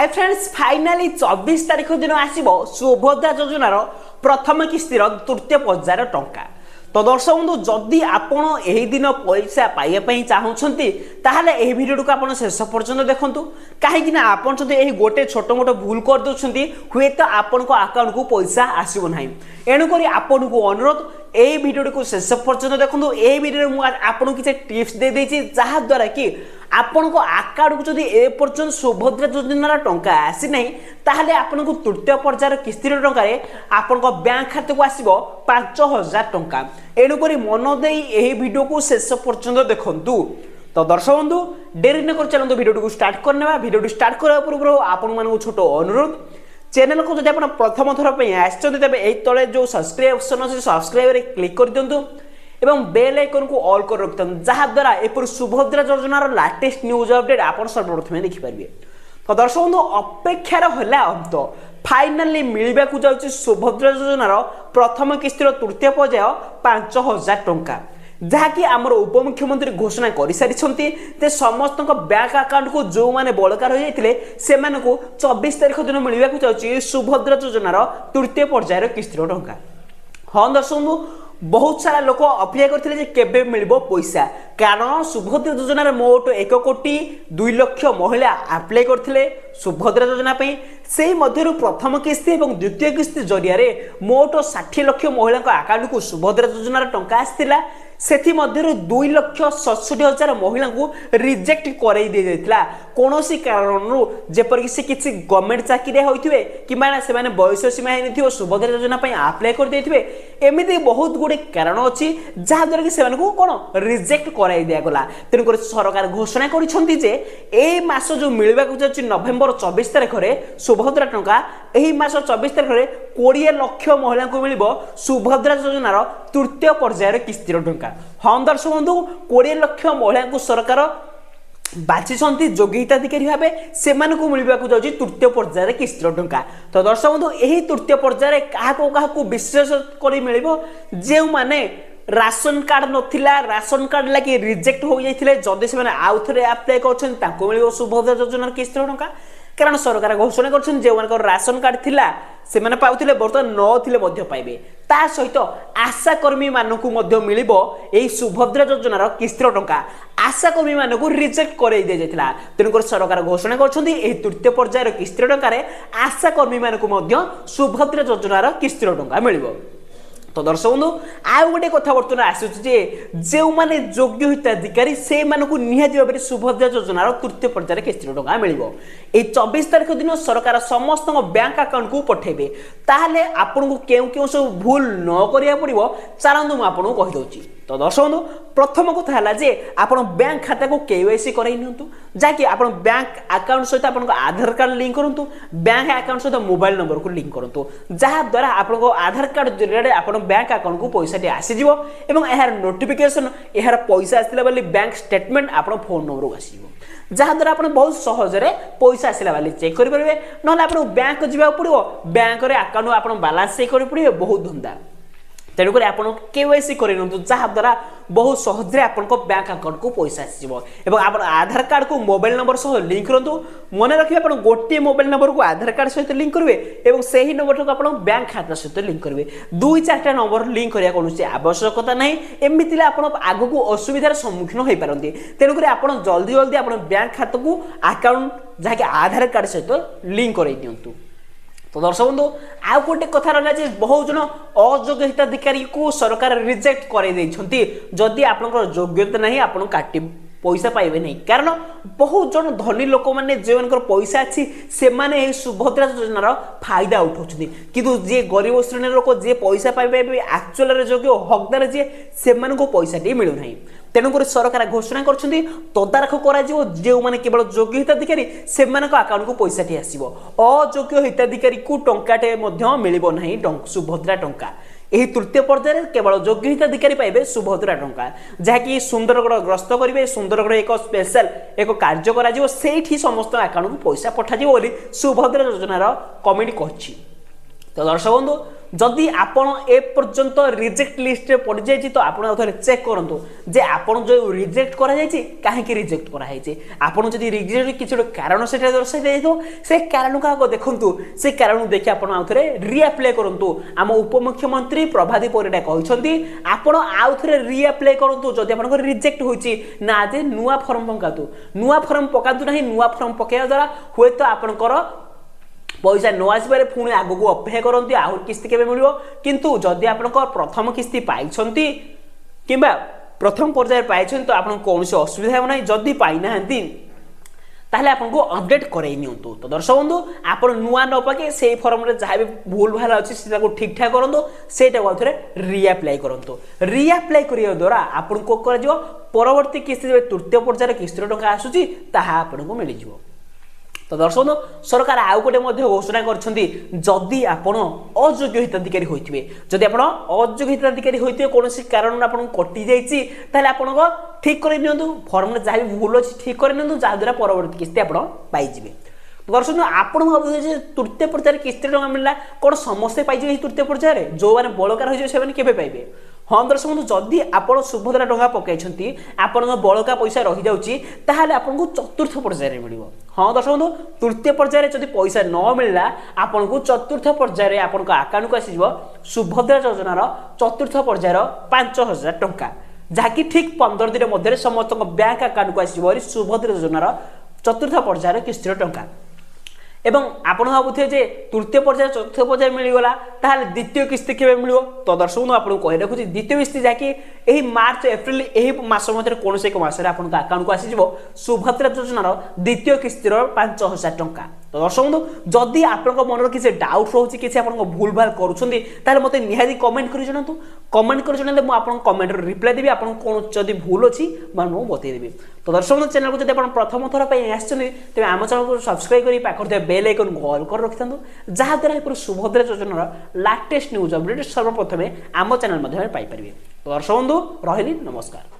Hi friends finally 24 तारीख दिन आसो सुभद्रा योजनार प्रथम किस्तिर तृतीय पर्यायर टंका। तो दर्शक बंधु जदि आपण यही दिन पैसा पाइबा चाहूँगी ताहले यह वीडियो को आप शेष पर्यंत देखूँ कहीं आपड़ यही गोटे छोट मोट भूल कर दूसरी हुए तो आपण अकाउंट को पैसा आसब ना। एणुक आपन को अनुरोध यही वीडियो को शेष पर्यंत देखूँ। यही वीडियो मुझे आपको किसी टिप्स दे देछि जहाद्वारा कि आपण अकाउंट को जदि ए पर्यंत सुभद्रा योजनार टंका आसी ना ताहले आपण को तृतीय पर्यायर किस्तिर टंकार आपण बैंक खाते को आसब 5000 टंका। एणुक मन दे यही वीडियो को शेष पर्यंत देखूँ। तो दर्शक बंधु डेरी न कर चलते वीडियो को स्टार्ट करने। वीडियो स्टार्ट करने पूर्व आपण छोट अनुरोध चैनल को जब आप प्रथम थर तेज यही तले जो सब्सक्राइब ऑप्शन अच्छे सब्सक्राइब क्लिक कर दिंतु एवं बेल आइकन को ऑल कर रखता जहाद्वारा एपर सुभद्रा योजनार लेटेस्ट न्यूज अपडेट आप सर्वप्रथम देखिपारे। तो दर्शक बंधु अपेक्षार है अंत फाइनाली मिलवा जाऊँगी सुभद्रा योजनार प्रथम किस्तिर तृतीय पर्याय 5000 टंका जहाँकि आमर उपमुख्यमंत्री घोषणा कर सारी समस्त बैंक अकाउंट को जो मैंने बड़का रही से 24 तारीख दिन मिलवा जाऊँगी सुभद्रा योजनार तृतीय पर्यायर किस्तिर टंका। हाँ दर्शक बंधु बहुत सारा लोक अपेक्षा करते केबे मिलबो पैसा कारण सुभद्रा योजनार मोट 1 कोटी 2 लाख महिला आप्लाय करथिले सुभद्रा योजना पे से मध्यरु प्रथम किस्ती और द्वितीय किस्ती जरिया मोट 60 लाख महिला अकाउंट को सुभद्रा योजनार टंका आसीला सेथि मध्यरु 2,67,000 महिला को रिजेक्ट कराई दे जाइतला कोनोसी कारणरु जेपर से किछि गवर्नमेंट चाकरी होइथिबे किमाना से माने बयस सीमा हेनिथिबो सुभद्रा योजना पई अप्लाई कर देथिबे एमिति बहुत गुडे कारण अछि जहा द्वारा कि सेमान को कोन रिजेक्ट कराई दिया गला। तेनु कर सरकार घोषणा करिसंती जे ए मास जो मिलबा को जाछि नवेम्बर 24 तारिख रे सुभद्रा टंका एही मास 24 तारिख रे 20 लाख महिला को मिलिबो सुभद्रा योजनार तृतीय पर्यायर किस्तिर टंका। हाँ दर्शक बंधु 20 लाख महिला को सरकार बाछी योग्य हिताधिकारी भाव से मिलवा जाऊँगी तृतीय पर्यायर किस्तिर टंका। तो दर्शक बंधु यही तृतीय पर्यायर क्या विशेष कर मिल जो मैंने राशन कार्ड नथिला राशन कार्ड लगे रिजेक्ट हो जाते जदि से आउ थे आप्लाय कर सुभद्रा योजनार किस्तिर टंका कारण सरकार घोषणा कर जो राशन कार्ड थिला से माने पाउथिले बर्तमान नथिले पाइबे ता सहित आशाकर्मी मानकु मध्य मिलिबो एई सुभद्रा योजनार किस्तिर टंका आशाकर्मी मानकु रिजेक्ट कराई दे जाइतला। तेणुकर सरकार घोषणा करछन्ती एई तृतीय पर्यायर किस्तिर टंकारे आशाकर्मी मानकु मध्य सुभद्रा योजनार किस्तिर टंका मिलिबो। तो दर्शक बंधु आउ गोटे कथा बर्तमान आसूचे जो मैंने योग्य हिताधिकारी से निहाती भाव में सुभद्रा योजनार तृतीय पर्यायर किस्तिर टंका मिल 24 तारीख दिन सरकार समस्त बैंक अकाउंट को पठेबे ताहले आपन को केउ केउ सब भूल न करिया पड़िबो चलंतु मु आपन को कहि दउची। तो दर्शक बंधु प्रथम कथा है जे आपण बैंक खाता को केवाईसी कराई नियंतु जाकि आपण बैंक अकाउंट सहित आपण आधार कार्ड लिंक करंतु बैंक अकाउंट सहित मोबाइल नंबर को लिंक करंतु जहा द्वारा आपण आधार कार्ड जरिया आपण बैंक अकाउंट को पैसा आसी जिवो एवं यार नोटिफिकेशन यार पैसा आसिला वाली बैंक स्टेटमेंट आपण फोन नंबर को आसीबो जहा द्वारा आपण बहुत सहज रे पैसा आसिला वाली चेक करि परबे नहले आपण बैंक जिबा पड़िबो बैंक रे अकाउंट आपण बैलेंस चेक करि पड़िबे बहुत धंदा। तेणुक आप केवाईसी कर जहाद्वारा बहुत सहज आपन बैंक अकाउंट को पैसा आसो और आप आधार कार्ड को मोबाइल नंबर सह लिंक करूँ मन रखिए आप गोटे मोबाइल नंबर को आधार कार्ड सहित लिंक करेंगे और से ही नंबर को आप बैंक खाता सहित लिंक करेंगे 2-4टा नंबर लिंक करने कौन आवश्यकता ना एमती आप आग को असुविधार सम्मुखीन हो पारती। तेणुक आप जल्दी जल्दी आप बैंक खाता को अकाउंट जहाँकि आधार कार्ड सहित लिंक कर दिंतु। तो दर्शक बंधु आउ गोटे कथा रहा बहुत जन अयोग्य हिताधिकारी को सरकार रिजेक्ट कर जदि आप योग्यता नहीं आप काटि पैसा पाइबे नहीं कारण बहुत जन धनी लोक मैंने जो पैसा अच्छी से सुभद्रा योजनार फायदा उठाउछथि किंतु जे गरीब श्रेणी लोक जे पैसा पाइबे एक्चुअल योग्य हकदार जे से पैसा टी मिलू नहीं। तेणुक सरकार घोषणा कर तदारख कर जो मैंने केवल योग्य हिताधिकारी से अकाउंट को पैसा टी आसो अयोग्य हिताधिकारी को टंकाटे मिलबो नहीं सुभद्रा टंका। यही तृतीय पर्यायर केवल योग्य हिताधिकारी पाइबे सुभद्रा टंका जहाँकि सुंदरगढ़ ग्रस्त करेंगे सुंदरगढ़ एक स्पेशल एक कार्य कर समस्त अकाउंट को पैसा पठाଯିବ ବୋଲି सुभद्रा योजनार कमिटी कहछि। तो दर्शक बंधु जदि आपण ए पर्यंत रिजेक्ट लिस्ट रे पड़ जाइए तो आपण आउथरे चेक करंतु जे आपण जो रिजेक्ट करा जाइए काहे रिजेक्ट करा जाइए आपण जदि रिजेक्ट किछि कारण से दर्शाइ देइतो से कारण का देखंतु से कारण देखि आपण आउथरे रीअप्लाई करंतु आम उपमुख्यमंत्री प्रभाती परिडा कहिसंती आपण आउथरे रीअप्लाई करंतु जदि आपण रिजेक्ट होइछि ना जे नुवा फॉर्म पकातु नाही नुवा फॉर्म पकेया द्वारा होय तो आपनकर पैसा न आसपारे पुणी आगक अपेक्षा करती आहर किस्ती के मिल किंतु जदि आप प्रथम किस्ती पाई कि प्रथम पर्याय पाई तो आप कौन असुविधा हो ना जदि पाई ना ताहले आपको अपडेट कराई नियंतु। तो दर्शक बंधु आप नुआ न पाके से फॉर्म रे जहाँ भी भूल भाल अच्छी से ठीक ठाक करूँ से रीअप्लाई करूँ रीअप्लाई करने द्वारा आपको परवर्ती किस्ती जब तृतीय पर्यायर किस्ती टंका आसूची ताहा आपको मिल जाए। तो दर्शक सरकार आउ गोटे घोषणा करदी आपण अयोग्य हिताधिकारी होइथिबे जदि आपण अयोग्य हिताधिकारी होइथिबे कोनोसी कारण आपण कटि जाइछि ताले आपण ठीक कर नियंतु फॉर्म रे जहाँ भी भूल अछि ठीक कर नियंतु जा द्वारा परवर्ती किस्ती आपण पाई जिवे। दर्शक आपण भाबुथे जे तृतीय पर्यायर किस्ती टंका मिलला कोन समस्या पाई जिवे तृतीय पर्यायर जो माने बळकार होइजे से माने केबे पाइबे। हाँ दर्शक बंधु जदि आपण सुभद्रा टंका पकाई आपण बड़का पैसा रही जाऊँगी ताहले आपको चतुर्थ पर्यायर मिल। हाँ दर्शक बंधु तृतीय पर्यायर जदि पैसा न मिलला आपन को चतुर्थ पर्यायर आपण आकाउंट को आसीजो सुभद्रा योजनार चतुर्थ पर्यायर 5,000 टंका जहाँकि ठीक 15 दिन मध्य समस्त बैंक आकाउंट को आसीजो सुभद्रा योजनार चतुर्थ पर्यायर किस्ती टंका एवं आपण भावुथे जे तृतीय पर्यायर चतुर्थ पर्यायर मिलगला ताहले द्वितीय किस्ती केबे मिलियो। तो दर्शक आपको कहि रखुछि द्वितीय किस्ती जाकि एही मार्च एप्रिल एही मास मध्य कौन से एक मासरे आपन अकाउंट को आसीजो सुभद्रा योजनार द्वितीय किस्तीर 5,000 टंका। तो दर्शक बंधु जदि आपन मनर किसी डाउट रोचे किसी आप भूल भाल करुँच मत निहाती कमेंट कर जनातु कमेंट कर जनाले मुझे कमेंट रिप्लाई देवी आपन कौन जदि भूल अच्छी मुझे बतईदेवी। तो दर्शक बंधु चैनल को जब प्रथम थर तेज आम चैनल को सब्सक्राइब कर पाखे बेल आइकन ऑल कर रखि था जहाँद्वारा सुभद्रा योजनार लाटेस्ट न्यूज अपडेट सर्वप्रथमे आम चैनल पाइपर। तो दर्शक बंधु रही नमस्कार।